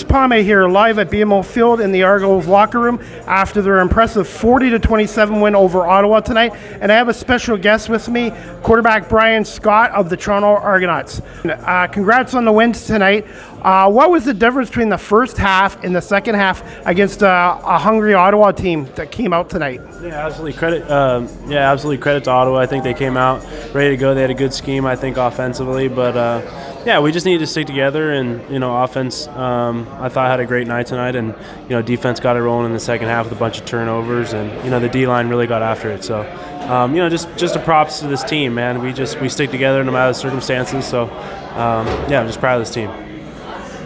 Palme here live at BMO Field in the Argos locker room after their impressive 40-27 win over Ottawa tonight. And I have a special guest with me, quarterback Bryan Scott of the Toronto Argonauts. Congrats on the wins tonight. What was the difference between the first half and the second half against a hungry Ottawa team that came out tonight? Yeah, absolutely credit. Absolutely credit to Ottawa. I think they came out ready to go. They had a good scheme, I think, offensively, but we just needed to stick together. And offense, I thought had a great night tonight, and defense got it rolling in the second half with a bunch of turnovers, and the D line really got after it. So, just a props to this team, man. We stick together no matter the circumstances. So, I'm just proud of this team.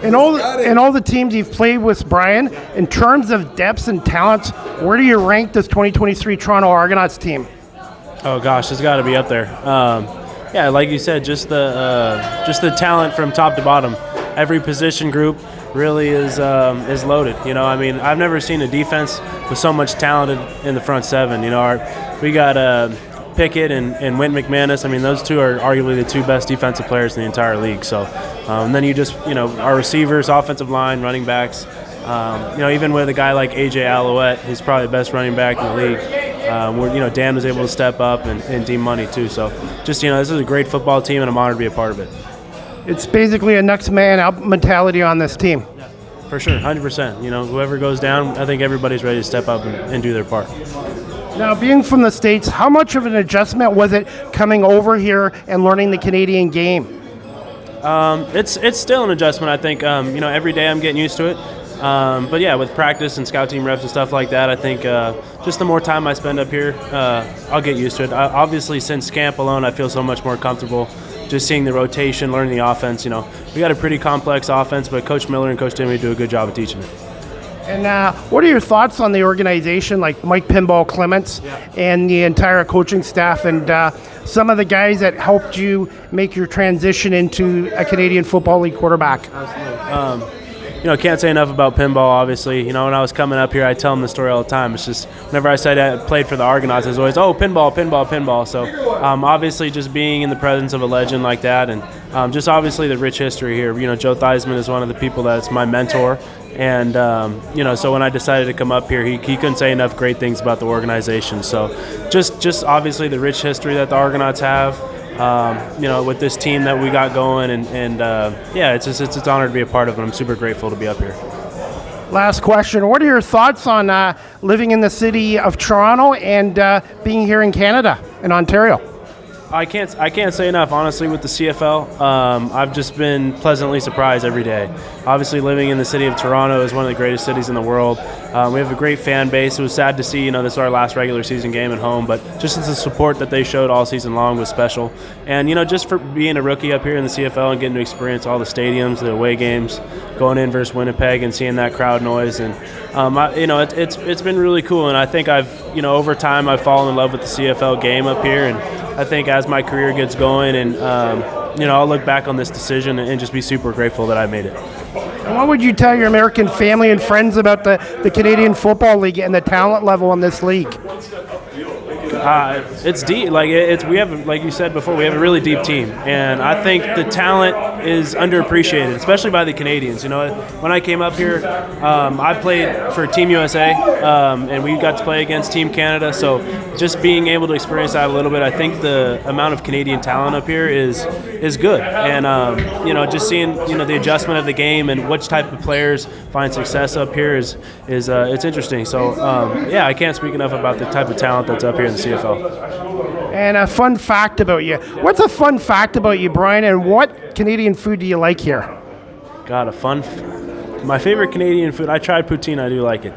In all the teams you've played with, Bryan, in terms of depths and talents, where do you rank this 2023 Toronto Argonauts team? Oh gosh, it's got to be up there. Like you said, just the talent from top to bottom. Every position group really is loaded. I've never seen a defense with so much talent in the front seven. We got Pickett and Wynton McManus. Those two are arguably the two best defensive players in the entire league. So, and then our receivers, offensive line, running backs. Even with a guy like AJ Alouette, he's probably the best running back in the league. Dan was able to step up and D Money too. So, this is a great football team, and I'm honored to be a part of it. It's basically a next man out mentality on this team. Yeah, for sure, 100%. Whoever goes down, I think everybody's ready to step up and do their part. Now, being from the States, how much of an adjustment was it coming over here and learning the Canadian game? It's still an adjustment, I think. Every day I'm getting used to it. With practice and scout team reps and stuff like that, I think just the more time I spend up here, I'll get used to it. Obviously, since camp alone, I feel so much more comfortable just seeing the rotation, learning the offense. We got a pretty complex offense, but Coach Miller and Coach Timmy do a good job of teaching it. And what are your thoughts on the organization, like Mike Pinball Clements and the entire coaching staff and some of the guys that helped you make your transition into a Canadian Football League quarterback? Absolutely. Can't say enough about Pinball, obviously. When I was coming up here, I tell them the story all the time. It's just whenever I said I played for the Argonauts, it was always, pinball. So obviously just being in the presence of a legend like that, and just obviously the rich history here. Joe Theismann is one of the people that's my mentor. And, so when I decided to come up here, he couldn't say enough great things about the organization. So just obviously the rich history that the Argonauts have, with this team that we got going. And it's an honor to be a part of it. I'm super grateful to be up here. Last question. What are your thoughts on living in the city of Toronto and being here in Canada, in Ontario? I can't say enough, honestly, with the CFL. I've just been pleasantly surprised every day. Obviously, living in the city of Toronto is one of the greatest cities in the world. We have a great fan base. It was sad to see, this is our last regular season game at home, but just the support that they showed all season long was special. And, just for being a rookie up here in the CFL and getting to experience all the stadiums, the away games, going in versus Winnipeg and seeing that crowd noise. And, it's been really cool. And I think over time, I've fallen in love with the CFL game up here. And I think as my career gets going and, I'll look back on this decision and just be super grateful that I made it. And what would you tell your American family and friends about the Canadian Football League and the talent level in this league? It's deep. We have, like you said before, we have a really deep team, and I think the talent is underappreciated, especially by the Canadians. When I came up here, I played for Team USA, and we got to play against Team Canada. So just being able to experience that a little bit, I think the amount of Canadian talent up here is good, and just seeing the adjustment of the game and which type of players find success up here is it's interesting. So I can't speak enough about the type of talent that's up here in the CFL. And a fun fact about you. What's a fun fact about you, Bryan, and what Canadian food do you like here? My favorite Canadian food, I tried poutine, I do like it.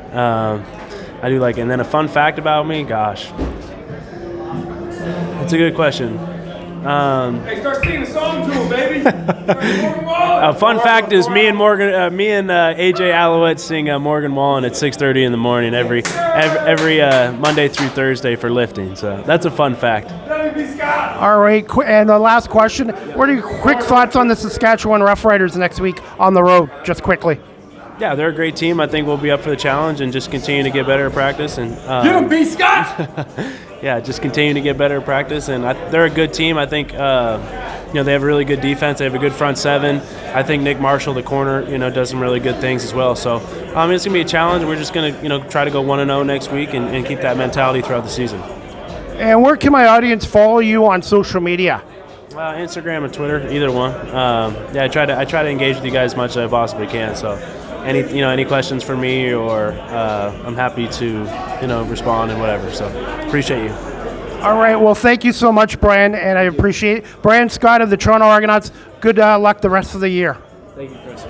And then a fun fact about me, gosh. That's a good question. Hey, start singing a song to him, baby. A fun fact is me and AJ Alouette sing Morgan Wallen at 6:30 in the morning every Monday through Thursday for lifting. So that's a fun fact. All right, and the last question: what are your quick thoughts on the Saskatchewan Roughriders next week on the road? Just quickly. Yeah, they're a great team. I think we'll be up for the challenge and just continue to get better at practice. And get him, B. Scott! Yeah, just continue to get better at practice. And they're a good team. I think they have a really good defense. They have a good front seven. I think Nick Marshall, the corner, does some really good things as well. So it's going to be a challenge. We're just going to, try to go 1-0 next week and keep that mentality throughout the season. And where can my audience follow you on social media? Instagram and Twitter, either one. I try to engage with you guys as much as I possibly can. So any questions for me, or I'm happy to respond and whatever. So appreciate you. All right. Well, thank you so much, Bryan, and I appreciate it. Bryan Scott of the Toronto Argonauts. Good luck the rest of the year. Thank you, Chris.